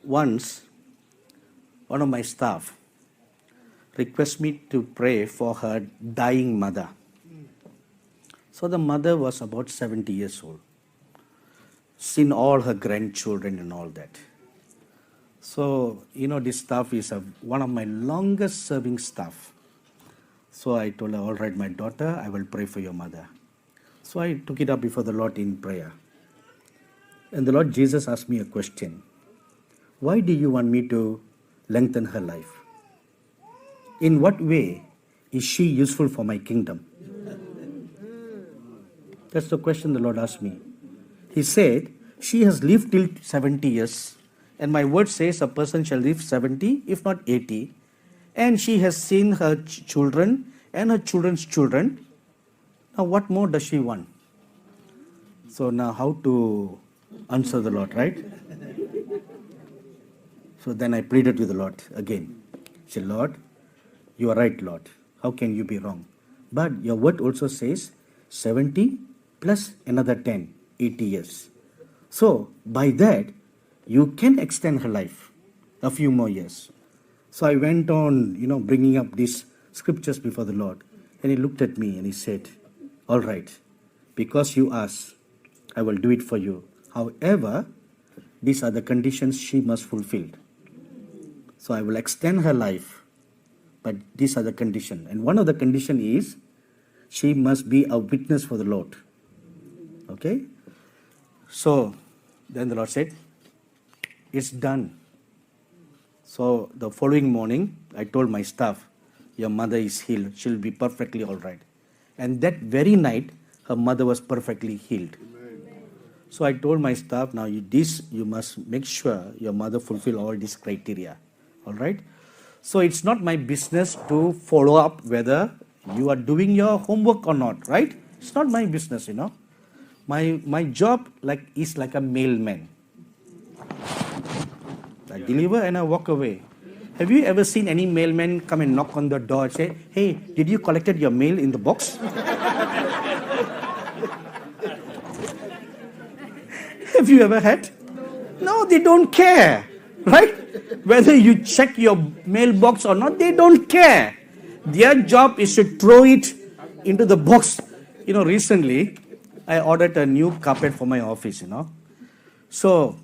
Once, one of my staff requested me to pray for her dying mother. So the mother was about 70 years old, seen all her grandchildren and all that. So, this staff is one of my longest serving staff. So I told her, all right, my daughter, I will pray for your mother. So I took it up before the Lord in prayer. And the Lord Jesus asked me a question. Why do you want me to lengthen her life? In what way is she useful for my kingdom? That's the question the Lord asked me. He said, she has lived till 70 years. And my word says a person shall live 70, if not 80. And she has seen her children and her children's children. Now what more does she want? So now how to answer the Lord, right? So then I pleaded with the Lord again. I said, Lord, you are right, Lord. How can you be wrong? But your word also says 70 plus another 10, 80 years. So by that, you can extend her life a few more years. So I went on, bringing up these scriptures before the Lord. And he looked at me and he said, all right, because you asked, I will do it for you. However, these are the conditions she must fulfill. So I will extend her life, but these are the conditions. And one of the conditions is, she must be a witness for the Lord. Okay? So then the Lord said, it's done. So the following morning, I told my staff, your mother is healed. She'll be perfectly all right. And that very night, her mother was perfectly healed. Amen. So I told my staff, now you must make sure your mother fulfill all these criteria. All right? So it's not my business to follow up whether you are doing your homework or not, right? It's not my business, My job is like a mailman. I deliver and I walk away. Have you ever seen any mailman come and knock on the door and say, hey, did you collected your mail in the box? Have you ever had? No, they don't care, right? Whether you check your mailbox or not, they don't care. Their job is to throw it into the box. Recently, I ordered a new carpet for my office, So,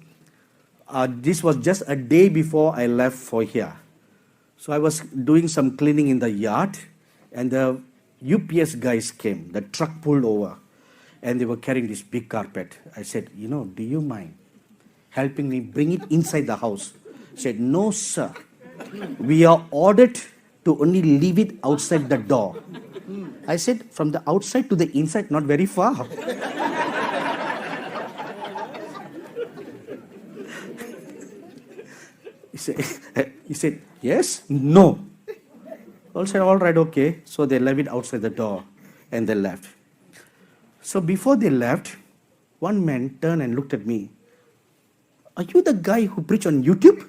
this was just a day before I left for here. So I was doing some cleaning in the yard, and the UPS guys came. The truck pulled over, and they were carrying this big carpet. I said, do you mind helping me bring it inside the house? He said, no, sir. We are ordered to only leave it outside the door. I said, from the outside to the inside, not very far. He said, yes, no. I said, all right, okay. So they left it outside the door and they left. So before they left, one man turned and looked at me. Are you the guy who preached on YouTube?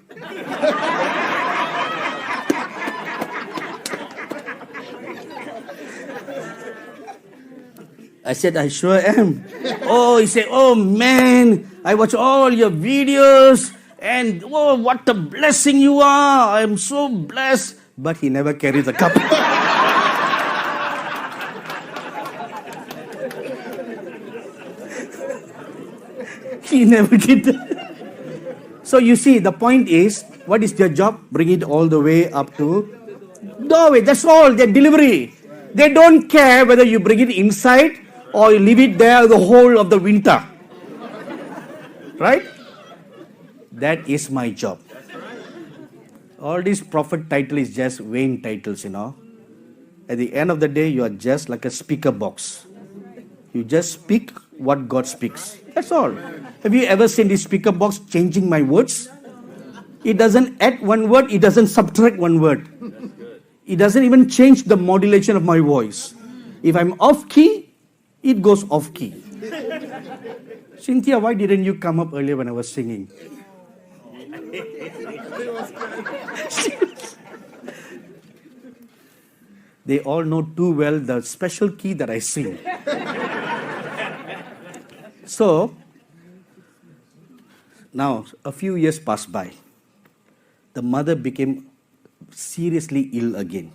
I said, I sure am. Oh, he said, oh man, I watch all your videos. And oh, what a blessing you are. I'm so blessed. But he never carried the cup. He never did that. So you see, the point is, what is their job? Bring it all the way up to doorway. That's all, their delivery. They don't care whether you bring it inside or you leave it there the whole of the winter. Right? That is my job. All these prophet title is just vain titles, At the end of the day, you are just like a speaker box. You just speak what God speaks. That's all. Have you ever seen this speaker box changing my words? It doesn't add one word, it doesn't subtract one word. It doesn't even change the modulation of my voice. If I'm off key, it goes off key. Cynthia, why didn't you come up earlier when I was singing? They all know too well the special key that I sing. So, now a few years passed by. The mother became seriously ill again.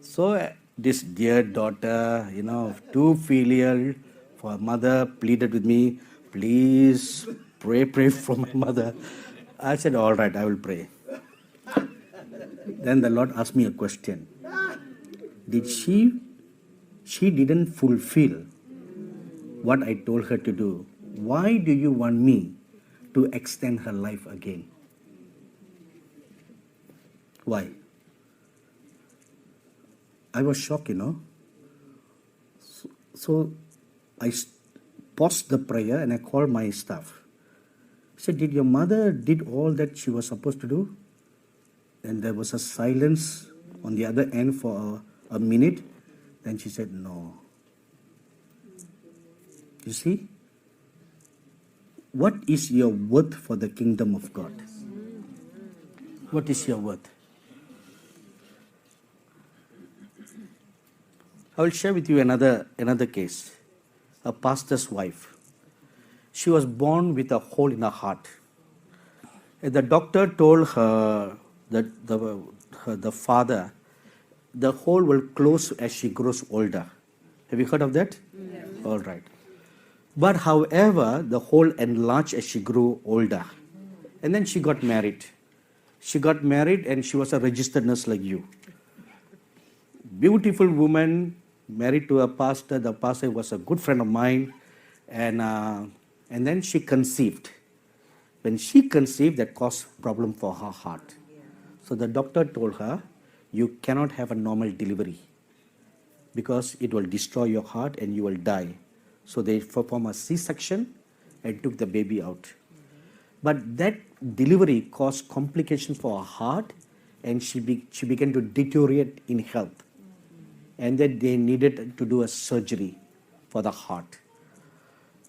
So, this dear daughter, too filial for her mother, pleaded with me, please pray for my mother. I said, all right, I will pray. Then the Lord asked me a question. Did she didn't fulfill what I told her to do. Why do you want me to extend her life again? Why? I was shocked, So I paused the prayer and I called my staff. I said, did your mother did all that she was supposed to do? And there was a silence on the other end for a minute. Then she said, no. You see? What is your worth for the kingdom of God? What is your worth? I will share with you another case. A pastor's wife. She was born with a hole in her heart. And the doctor told her that the father, the hole will close as she grows older. Have you heard of that? Yes. All right. But however, the hole enlarged as she grew older. And then she got married. She got married and she was a registered nurse like you. Beautiful woman, married to a pastor. The pastor was a good friend of mine. And then she conceived. When she conceived, that caused problem for her heart. So the doctor told her, you cannot have a normal delivery because it will destroy your heart and you will die. So they performed a C-section and took the baby out. But that delivery caused complications for her heart and she began to deteriorate in health. And then they needed to do a surgery for the heart.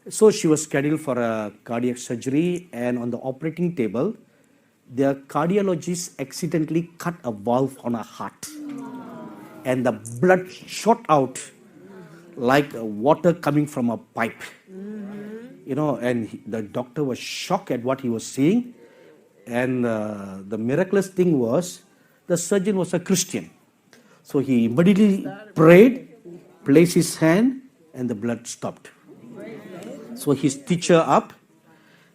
So she was scheduled for a cardiac surgery, and on the operating table, the cardiologist accidentally cut a valve on her heart. And the blood shot out like water coming from a pipe. And the doctor was shocked at what he was seeing. And the miraculous thing was, the surgeon was a Christian. So he immediately prayed, placed his hand, and the blood stopped. So he stitched her up,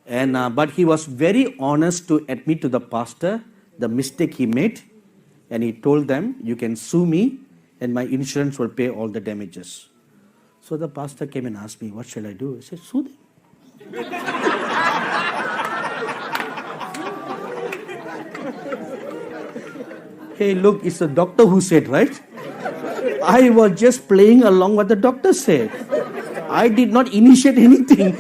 but he was very honest to admit to the pastor the mistake he made, and he told them, you can sue me and my insurance will pay all the damages. So the pastor came and asked me, what shall I do? I said, sue them. Hey, look, it's the doctor who said, right? I was just playing along what the doctor said. I did not initiate anything.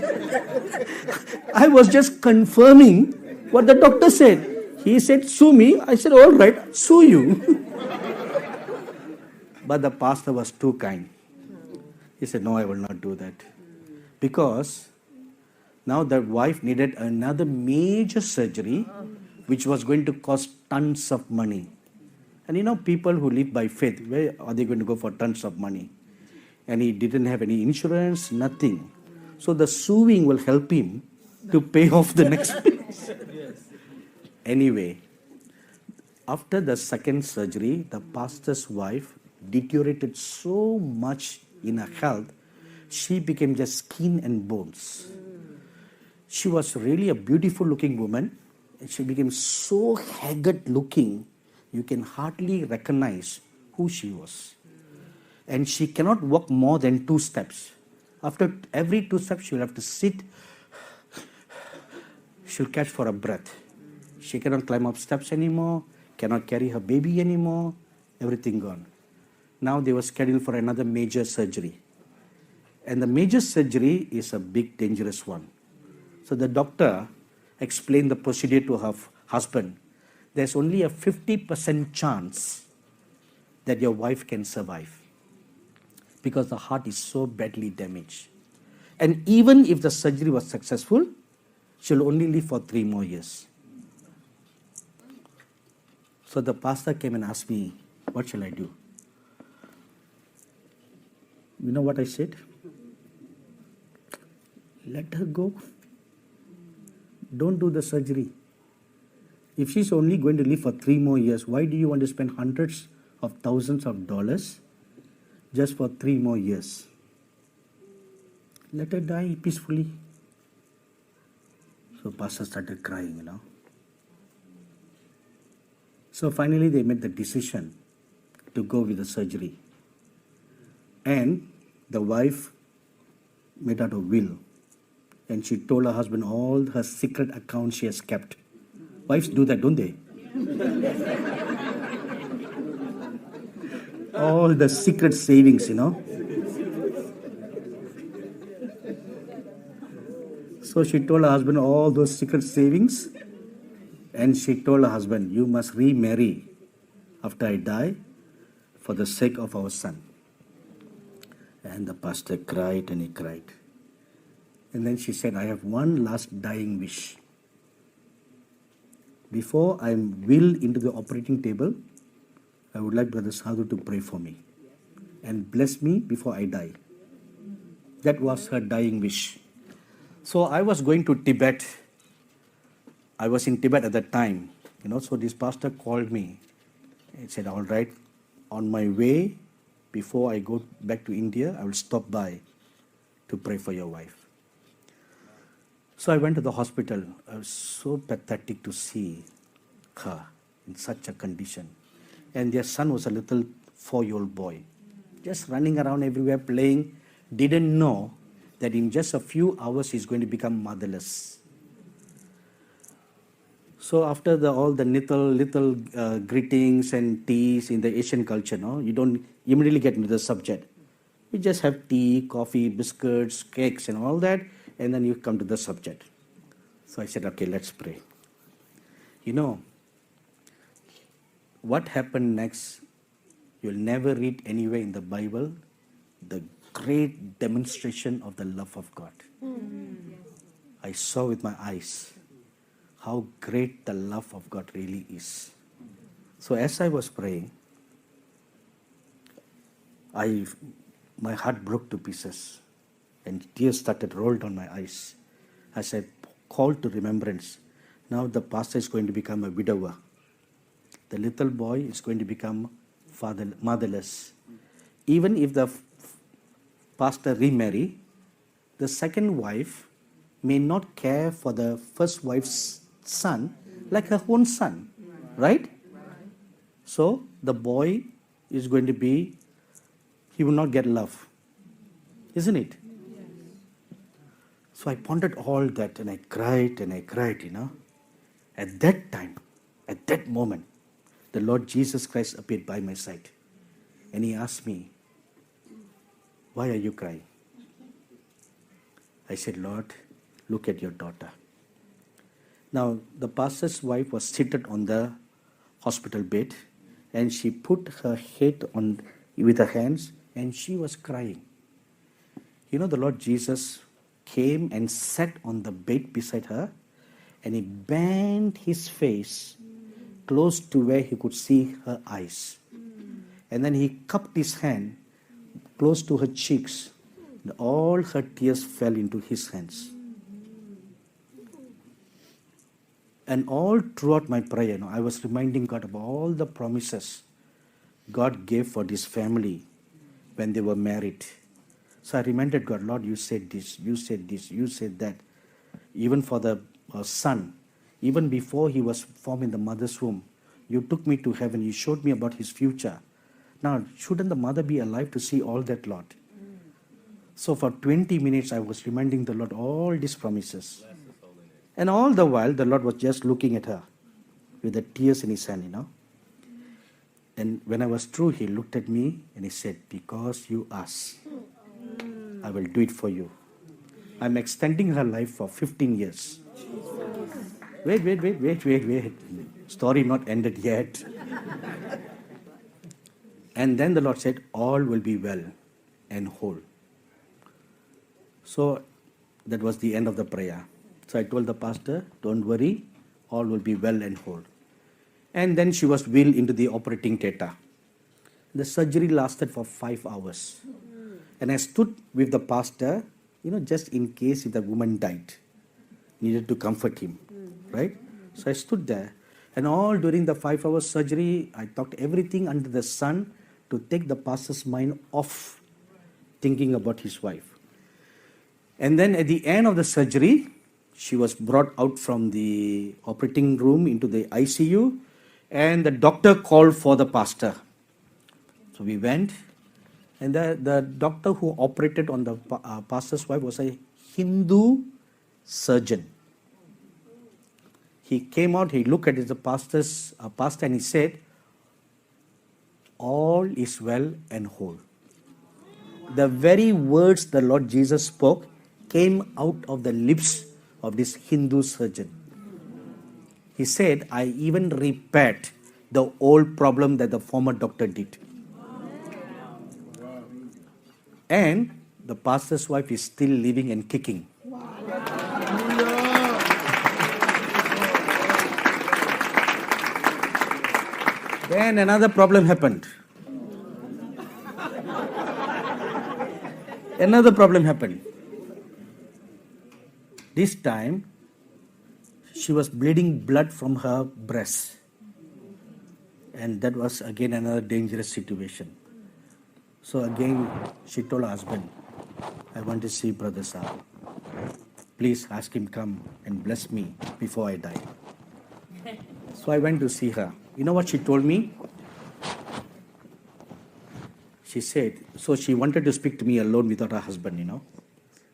I was just confirming what the doctor said. He said, sue me. I said, all right, sue you. But the pastor was too kind. He said, no, I will not do that. Because now the wife needed another major surgery, which was going to cost tons of money. And people who live by faith, where are they going to go for tons of money? And he didn't have any insurance, nothing. So the suing will help him to pay off the next bills. Anyway, after the second surgery, the pastor's wife deteriorated so much in her health, she became just skin and bones. She was really a beautiful looking woman. And she became so haggard looking, you can hardly recognize who she was. And she cannot walk more than 2 steps. After every 2 steps, she'll have to sit. She'll catch for a breath. She cannot climb up steps anymore, cannot carry her baby anymore, everything gone. Now they were scheduled for another major surgery. And the major surgery is a big, dangerous one. So the doctor explained the procedure to her husband. There's only a 50% chance that your wife can survive, because the heart is so badly damaged. And even if the surgery was successful, she'll only live for 3 more years. So the pastor came and asked me, what shall I do? You know what I said? Let her go. Don't do the surgery. If she's only going to live for 3 more years, why do you want to spend hundreds of thousands of dollars just for 3 more years? Let her die peacefully. So pastor started crying. So finally they made the decision to go with the surgery. And the wife made out a will. And she told her husband all her secret accounts she has kept. Wives do that, don't they? All the secret savings. So she told her husband all those secret savings. And she told her husband, you must remarry after I die for the sake of our son. And the pastor cried and he cried. And then she said, I have one last dying wish. Before I will into the operating table, I would like Brother Sadhu to pray for me and bless me before I die. That was her dying wish. So I was going to Tibet. I was in Tibet at that time. So this pastor called me and said, all right, on my way, before I go back to India, I will stop by to pray for your wife. So I went to the hospital. I was so pathetic to see her in such a condition. And their son was a little 4-year-old boy, just running around everywhere playing, didn't know that in just a few hours he's going to become motherless. So after all the little greetings and teas in the Asian culture, you don't immediately get into the subject. You just have tea, coffee, biscuits, cakes and all that, and then you come to the subject. So I said, okay, let's pray. What happened next, you'll never read anywhere in the Bible, the great demonstration of the love of God. I saw with my eyes how great the love of God really is. So as I was praying, my heart broke to pieces and tears started rolled down my eyes as I called to remembrance. Now the pastor is going to become a widower. The little boy is going to become motherless. Even if the pastor remarry, the second wife may not care for the first wife's son like her own son, right? So the boy is going to be, he will not get love, isn't it? So I pondered all that and I cried, At that time, at that moment, the Lord Jesus Christ appeared by my side and he asked me, why are you crying? I said, Lord, look at your daughter. Now, the pastor's wife was seated on the hospital bed and she put her head on with her hands and she was crying. The Lord Jesus came and sat on the bed beside her and he bent his face close to where he could see her eyes. And then he cupped his hand close to her cheeks. And all her tears fell into his hands. And all throughout my prayer, I was reminding God of all the promises God gave for this family when they were married. So I reminded God, Lord, you said this, you said this, you said that. Even for the son, even before he was formed in the mother's womb, you took me to heaven, you showed me about his future. Now, shouldn't the mother be alive to see all that, Lord? So for 20 minutes, I was reminding the Lord all these promises. And all the while, the Lord was just looking at her with the tears in his hand, And when I was through, he looked at me and he said, because you asked, I will do it for you. I'm extending her life for 15 years. Wait. Story not ended yet. And then the Lord said, all will be well and whole. So that was the end of the prayer. So I told the pastor, don't worry, all will be well and whole. And then she was wheeled into the operating theater. The surgery lasted for 5 hours. And I stood with the pastor just in case if the woman died, needed to comfort him, right? So I stood there, and all during the 5 hour surgery, I talked everything under the sun to take the pastor's mind off thinking about his wife. And then at the end of the surgery, she was brought out from the operating room into the ICU, and the doctor called for the pastor. So we went, and the doctor who operated on the pastor's wife was a Hindu surgeon. He came out, he looked at the pastor, and he said, "All is well and whole." The very words the Lord Jesus spoke came out of the lips of this Hindu surgeon. He said, "I even repaired the old problem that the former doctor did." And the pastor's wife is still living and kicking. Then another problem happened. Another problem happened. This time, she was bleeding blood from her breast. And that was again another dangerous situation. So again, she told her husband, "I want to see Brother Saab. Please ask him come and bless me before I die." So I went to see her. You know what she told me? She said, so she wanted to speak to me alone without her husband,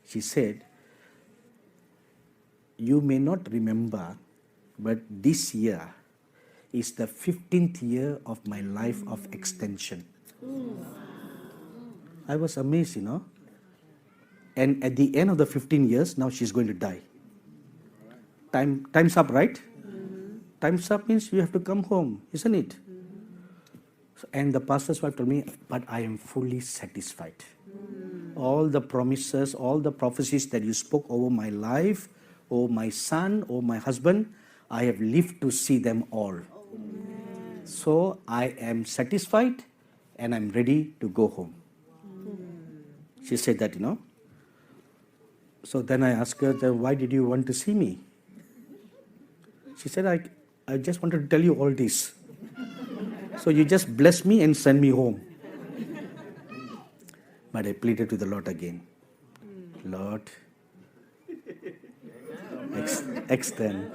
She said, "You may not remember, but this year is the 15th year of my life of extension." I was amazed, And at the end of the 15 years, now she's going to die. Time's up, right? Time's up means you have to come home, isn't it? And the pastor's wife told me, "But I am fully satisfied. All the promises, all the prophecies that you spoke over my life, over my son, over my husband, I have lived to see them all. So I am satisfied and I'm ready to go home." She said that, So then I asked her, "Why did you want to see me?" She said, I just wanted to tell you all this. So you just bless me and send me home. But I pleaded to the Lord again. "Lord, extend.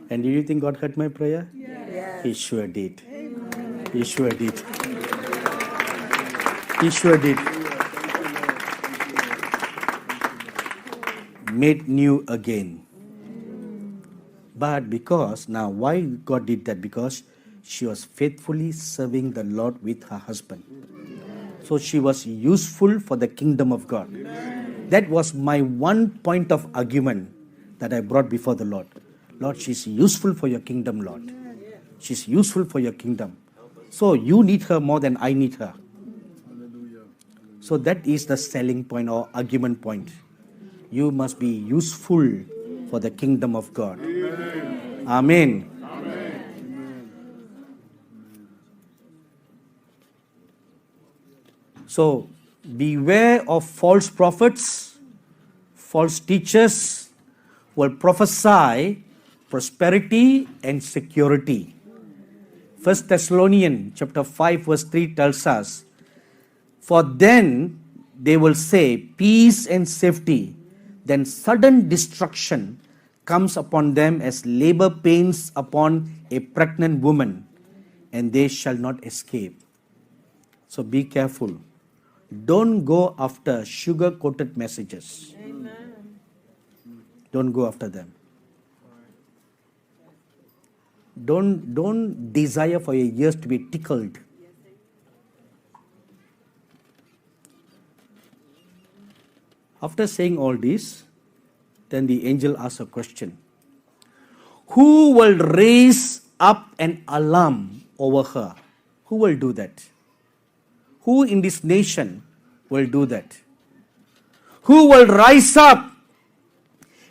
And do you think God heard my prayer? Yes. He sure did. He sure did. He sure did. Made new again. But because, now why God did that? Because she was faithfully serving the Lord with her husband. So she was useful for the kingdom of God. That was my one point of argument that I brought before the Lord. "Lord, she's useful for your kingdom, Lord. She's useful for your kingdom. So you need her more than I need her." So that is the selling point or argument point. You must be useful for the kingdom of God. Amen. So beware of false prophets, false teachers who will prophesy prosperity and security. 1 Thessalonians chapter 5 verse 3 tells us, "For then they will say peace and safety, then sudden destruction comes upon them as labor pains upon a pregnant woman, and they shall not escape." So be careful. Don't go after sugar-coated messages. Amen. Don't go after them. Don't desire for your ears to be tickled. After saying all this, then the angel asks a question. Who will raise up an alarm over her? Who will do that? Who in this nation will do that? Who will rise up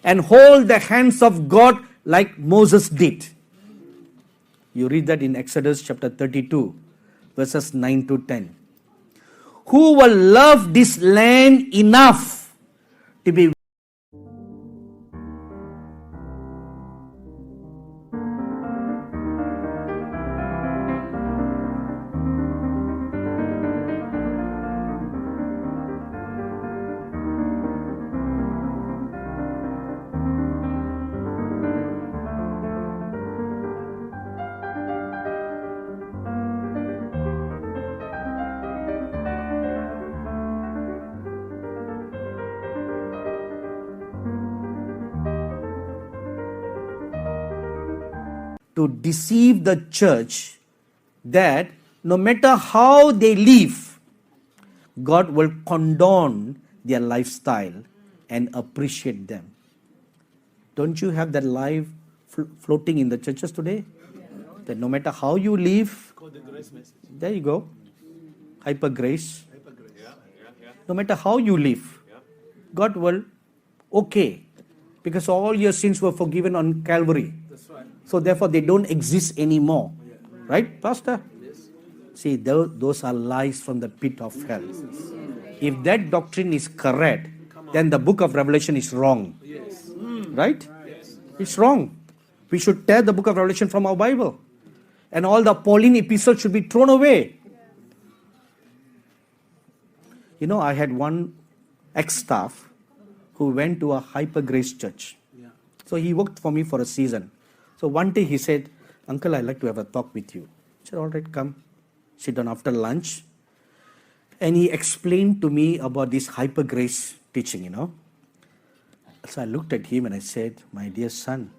and hold the hands of God like Moses did? You read that in Exodus chapter 32, verses 9 to 10. who will love this land enough to be to deceive the church that no matter how they live, God will condone their lifestyle and appreciate them. Don't you have that life floating in the churches today? That no matter how you live, there you go, hyper grace. No matter how you live, God will okay, because all your sins were forgiven on Calvary. So therefore they don't exist anymore. Right, Pastor? See, those are lies from the pit of hell. If that doctrine is correct, then the book of Revelation is wrong. Right? It's wrong. We should tear the book of Revelation from our Bible. And all the Pauline epistles should be thrown away. You know, I had one ex-staff who went to a hyper grace church. So he worked for me for a season. So one day he said, "Uncle, I'd like to have a talk with you." I said, "All right, come. Sit down after lunch." And he explained to me about this hyper grace teaching, So I looked at him and I said, "My dear son,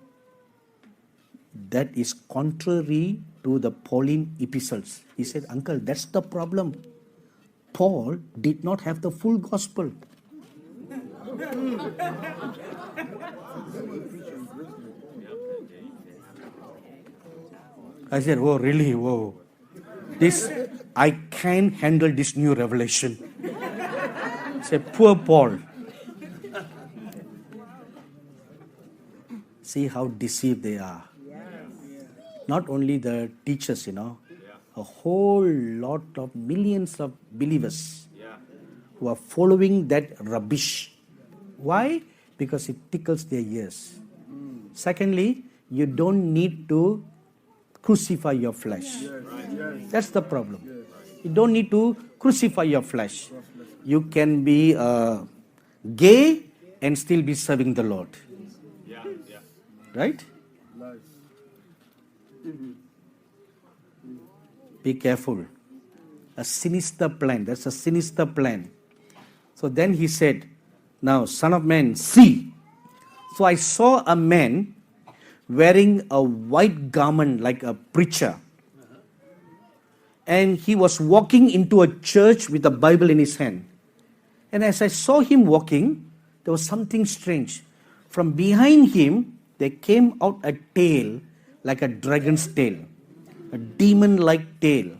that is contrary to the Pauline epistles." He said, "Uncle, that's the problem. Paul did not have the full gospel." I said, "Oh, really? Whoa. I can't handle this new revelation." I said, "Poor Paul." See how deceived they are. Not only the teachers, a whole lot of millions of believers who are following that rubbish. Why? Because it tickles their ears. Secondly, you don't need to crucify your flesh. That's the problem. You don't need to crucify your flesh. You can be gay and still be serving the Lord. Right? Be careful. A sinister plan. That's a sinister plan. So then he said, "Now, son of man, see." So I saw a man wearing a white garment like a preacher. And he was walking into a church with a Bible in his hand. And as I saw him walking, there was something strange. From behind him, there came out a tail like a dragon's tail, a demon-like tail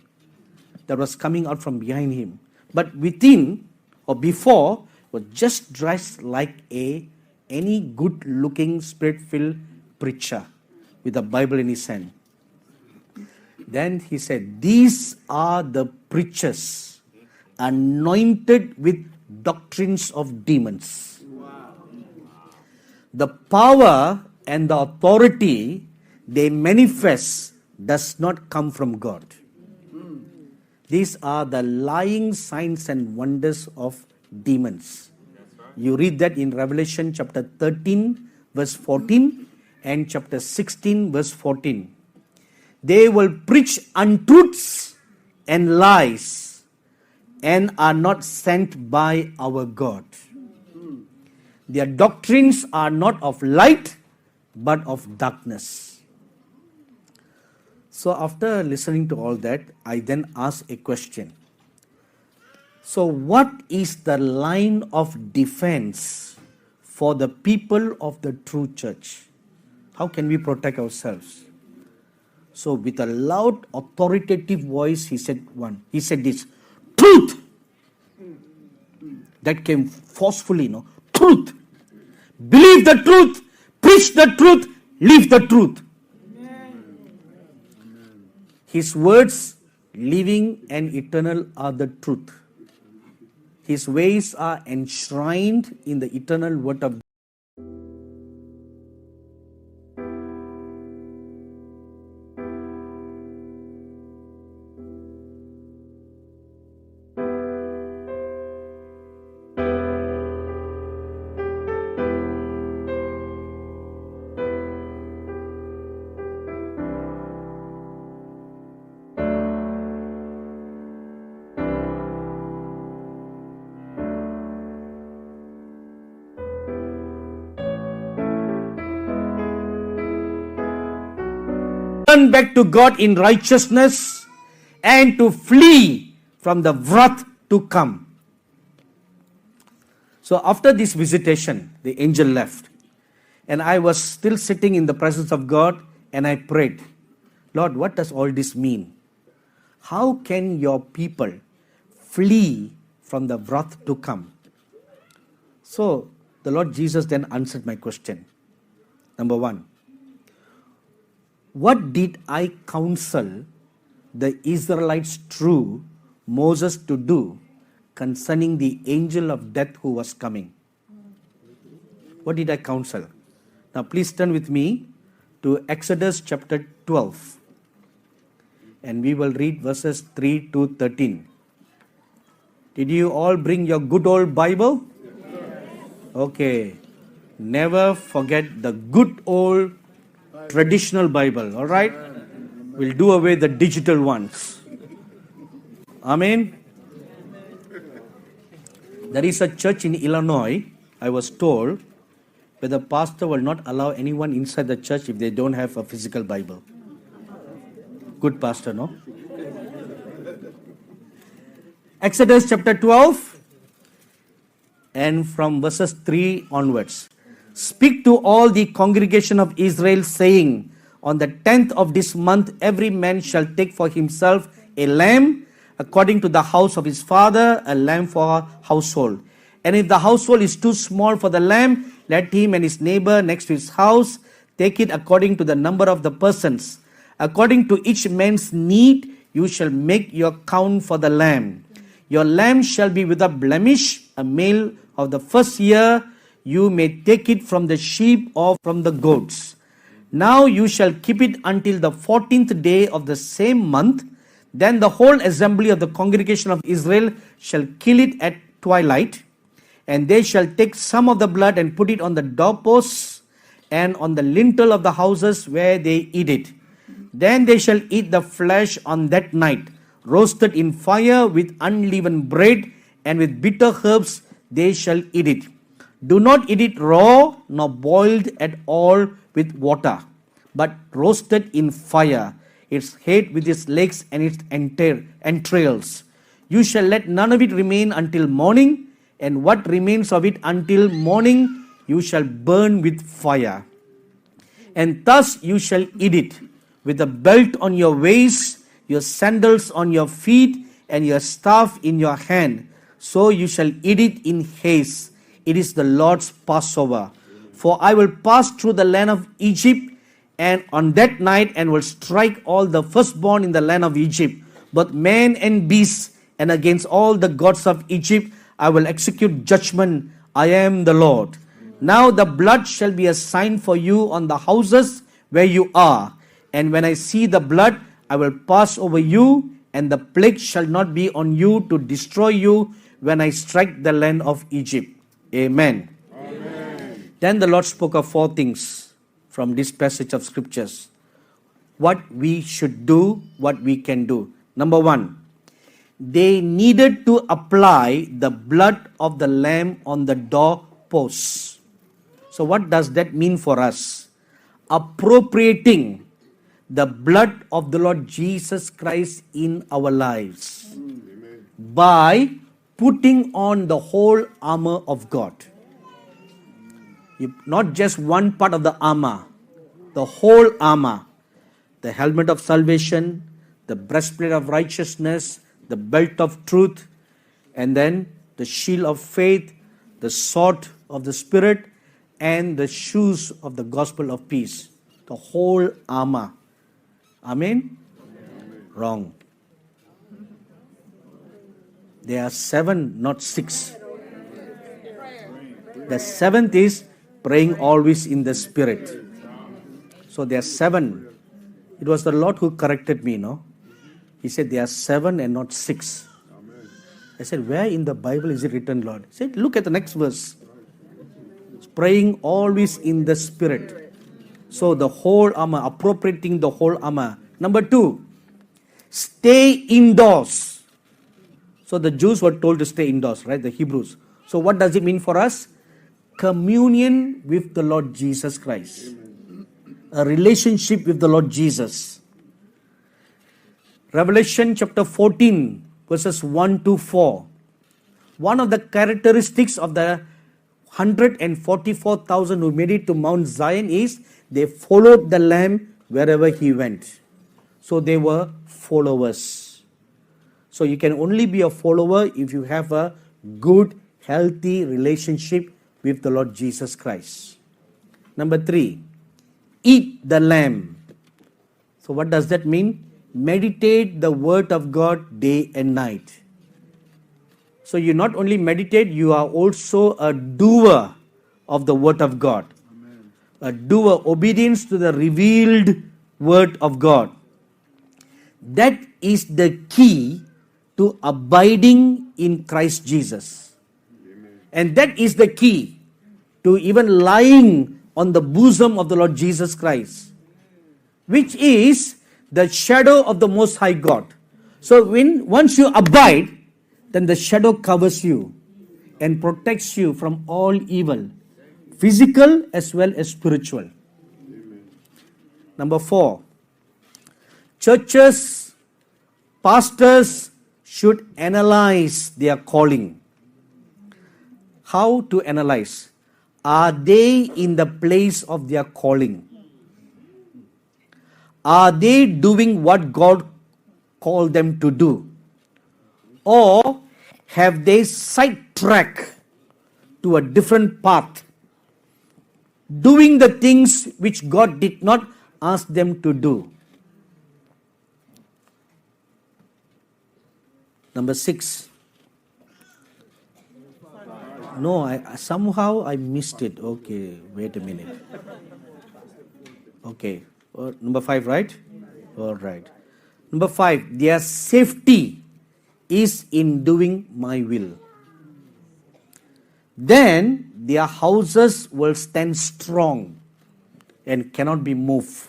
that was coming out from behind him. But within or before was just dressed like any good-looking, spirit-filled preacher with a Bible in his hand. Then he said, "These are the preachers anointed with doctrines of demons." The power and the authority they manifest does not come from God. These are the lying signs and wonders of demons. You read that in Revelation chapter 13, verse 14 and chapter 16, verse 14. They will preach untruths and lies and are not sent by our God. Their doctrines are not of light, but of darkness. So after listening to all that, I then asked a question. So what is the line of defense for the people of the true church? How can we protect ourselves? So with a loud, authoritative voice, he said this, "Truth!" That came forcefully, truth. Believe the truth, preach the truth, live the truth. His words, living and eternal, are the truth. His ways are enshrined in the eternal word of God. Turn back to God in righteousness and to flee from the wrath to come. So after this visitation, the angel left, and I was still sitting in the presence of God, and I prayed, Lord, what does all this mean? How can your people flee from the wrath to come? So the Lord Jesus then answered my question. Number one, what did I counsel the Israelites through Moses to do concerning the angel of death who was coming? What did I counsel? Now please turn with me to Exodus chapter 12. And we will read verses 3 to 13. Did you all bring your good old Bible? Okay. Never forget the good old traditional Bible, all right? We'll do away the digital ones. Amen. There is a church in Illinois, I was told, where the pastor will not allow anyone inside the church if they don't have a physical Bible. Good pastor, no? Exodus chapter 12 and from verses 3 onwards. Speak to all the congregation of Israel, saying, on the 10th of this month, every man shall take for himself a lamb, according to the house of his father, a lamb for a household. And if the household is too small for the lamb, let him and his neighbor next to his house take it according to the number of the persons. According to each man's need, you shall make your count for the lamb. Your lamb shall be without blemish, a male of the first year. You may take it from the sheep or from the goats. Now you shall keep it until the 14th day of the same month. Then the whole assembly of the congregation of Israel shall kill it at twilight. And they shall take some of the blood and put it on the doorposts and on the lintel of the houses where they eat it. Then they shall eat the flesh on that night, roasted in fire with unleavened bread, and with bitter herbs they shall eat it. Do not eat it raw, nor boiled at all with water, but roasted in fire, its head with its legs and its entrails. You shall let none of it remain until morning, and what remains of it until morning you shall burn with fire. And thus you shall eat it, with a belt on your waist, your sandals on your feet, and your staff in your hand. So you shall eat it in haste. It is the Lord's Passover. For I will pass through the land of Egypt, and on that night, and will strike all the firstborn in the land of Egypt, both man and beast, and against all the gods of Egypt I will execute judgment. I am the Lord. Now the blood shall be a sign for you on the houses where you are. And when I see the blood, I will pass over you, and the plague shall not be on you to destroy you when I strike the land of Egypt. Amen. Amen. Then the Lord spoke of 4 things from this passage of scriptures. What we should do, what we can do. Number 1, they needed to apply the blood of the lamb on the doorposts. So what does that mean for us? Appropriating the blood of the Lord Jesus Christ in our lives. Amen. By putting on the whole armor of God. Not just one part of the armor, the whole armor. The helmet of salvation, the breastplate of righteousness, the belt of truth, and then the shield of faith, the sword of the Spirit, and the shoes of the gospel of peace. The whole armor. Amen? Amen. Wrong. There are 7, not 6. The 7th is praying always in the Spirit. So there are 7. It was the Lord who corrected me, no? He said there are 7 and not 6. I said, where in the Bible is it written, Lord? He said, look at the next verse. Praying always in the Spirit. So the whole armor, appropriating the whole armor. Number 2, stay indoors. So the Jews were told to stay indoors, right? The Hebrews. So what does it mean for us? Communion with the Lord Jesus Christ. A relationship with the Lord Jesus. Revelation chapter 14, verses 1 to 4. One of the characteristics of the 144,000 who made it to Mount Zion is they followed the Lamb wherever he went. So they were followers. So you can only be a follower if you have a good, healthy relationship with the Lord Jesus Christ. Number 3, eat the lamb. So what does that mean? Meditate the word of God day and night. So you not only meditate, you are also a doer of the word of God. Amen. A doer, obedience to the revealed word of God. That is the key to abiding in Christ Jesus. Amen. And that is the key to even lying on the bosom of the Lord Jesus Christ, which is the shadow of the Most High God. So once you abide, then the shadow covers you and protects you from all evil, physical as well as spiritual. Amen. Number 4, churches, pastors should analyze their calling. How to analyze? Are they in the place of their calling? Are they doing what God called them to do? Or have they sidetracked to a different path, doing the things which God did not ask them to do? Number 6. No, somehow I missed it. Okay, wait a minute. Okay, number 5, right? All right. Number 5, their safety is in doing my will. Then their houses will stand strong and cannot be moved.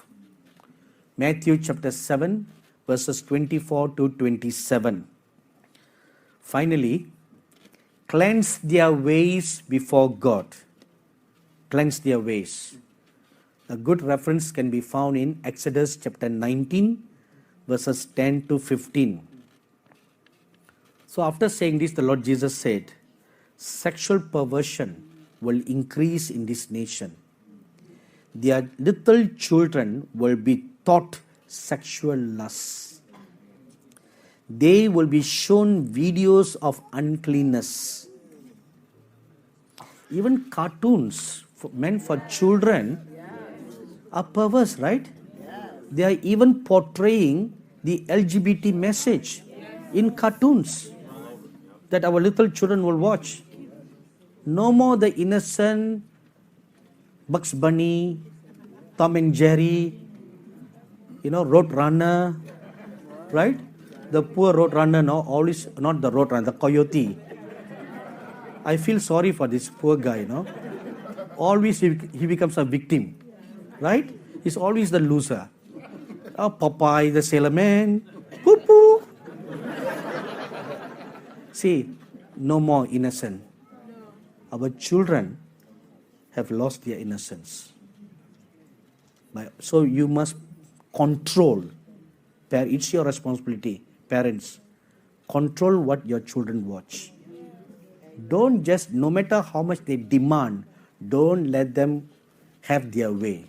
Matthew chapter 7, verses 24 to 27. Finally, cleanse their ways before God. Cleanse their ways. A good reference can be found in Exodus chapter 19, verses 10 to 15. So after saying this, the Lord Jesus said, sexual perversion will increase in this nation. Their little children will be taught sexual lust. They will be shown videos of uncleanness. Even cartoons meant for children are perverse, right? They are even portraying the LGBT message in cartoons that our little children will watch. No more the innocent Bugs Bunny, Tom and Jerry, Road Runner, right? The poor road runner, no, always not the road runner, the coyote. I feel sorry for this poor guy, Always he becomes a victim, right? He's always the loser. Oh, Popeye the Sailor Man, poo-poo. See, no more innocent. Our children have lost their innocence. So you must control. It's your responsibility. Parents, control what your children watch. Don't just, no matter how much they demand, don't let them have their way.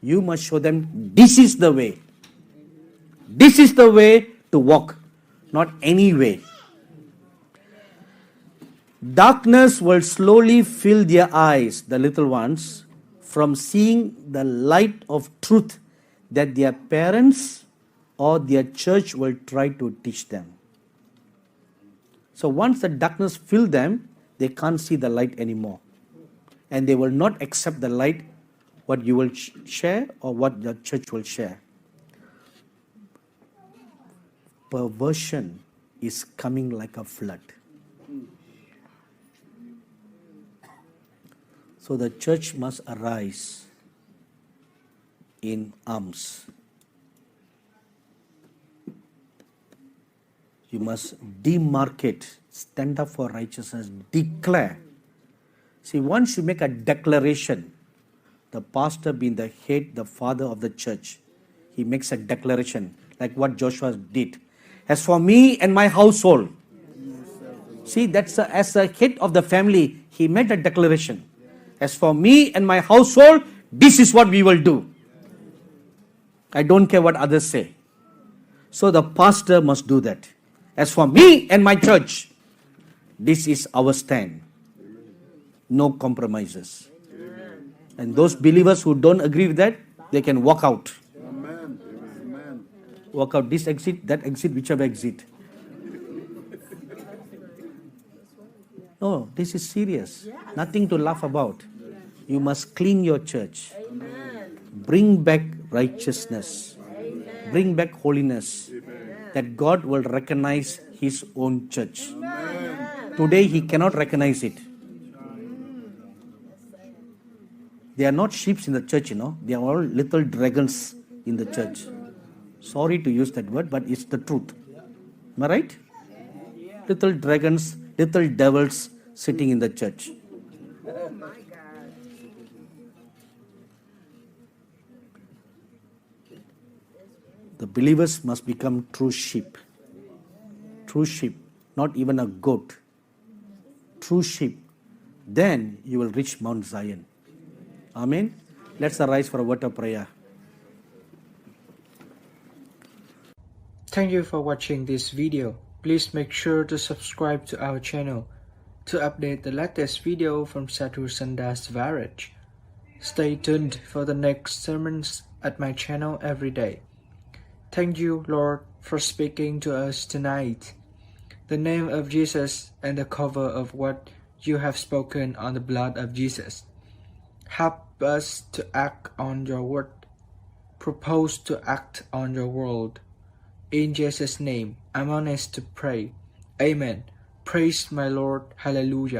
You must show them this is the way. This is the way to walk, not any way. Darkness will slowly fill their eyes, the little ones, from seeing the light of truth that their parents or their church will try to teach them. So once the darkness fills them, they can't see the light anymore. And they will not accept the light, what you will share or what the church will share. Perversion is coming like a flood. So the church must arise in arms. You must demarcate, stand up for righteousness, declare. See, once you make a declaration, the pastor being the head, the father of the church, he makes a declaration like what Joshua did. As for me and my household, see, that's as the head of the family, he made a declaration. As for me and my household, this is what we will do. I don't care what others say. So the pastor must do that. As for me and my church, this is our stand. No compromises. And those believers who don't agree with that, they can walk out. Amen. Walk out this exit, that exit, whichever exit. No, this is serious. Nothing to laugh about. You must clean your church. Bring back righteousness. Bring back holiness. That God will recognize His own church. Today He cannot recognize it. They are not sheep in the church, They are all little dragons in the church. Sorry to use that word, but it's the truth. Am I right? Little dragons, little devils sitting in the church. Oh my God. The believers must become true sheep. True sheep, not even a goat. True sheep. Then you will reach Mount Zion. Amen. Let's arise for a word of prayer. Thank you for watching this video. Please make sure to subscribe to our channel to update the latest video from Sadhu Sandas Varaj. Stay tuned for the next sermons at my channel every day. Thank you, Lord, for speaking to us tonight. The name of Jesus and the cover of what you have spoken on the blood of Jesus. Help us to act on your word. Propose to act on your word. In Jesus' name, I'm honest to pray. Amen. Praise my Lord. Hallelujah.